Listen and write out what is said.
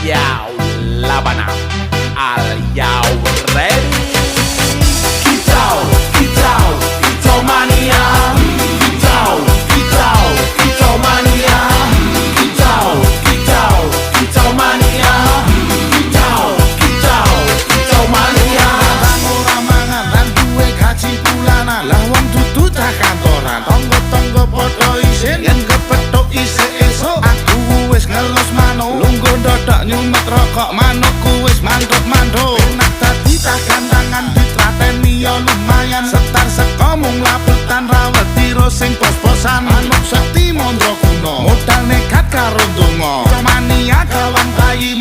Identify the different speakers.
Speaker 1: Yo, Labana, are you ready? Kitau, kitau, kitau mania. Kitau, kitau, kitau mania. Kitau, kitau, kitau mania. Kitau, kitau, kitau mania.
Speaker 2: Bang ora mangan lan duwe gaji bulanan, lah wong dudu cah kantoran. Tonggo-tonggo padha isin yen kepethuk isih esuk. Aku wis ngelus manuk, lungguh ndodok nyumet rokok manukku wis manduk-manduk. Enak dadi cah gandangan ditrateni ya lumayan. Setar seko mung laputan rawet tiro sing pos-posan. Manuk sekti mondro kuno, modal nekat karo donga. Mania kawan bayi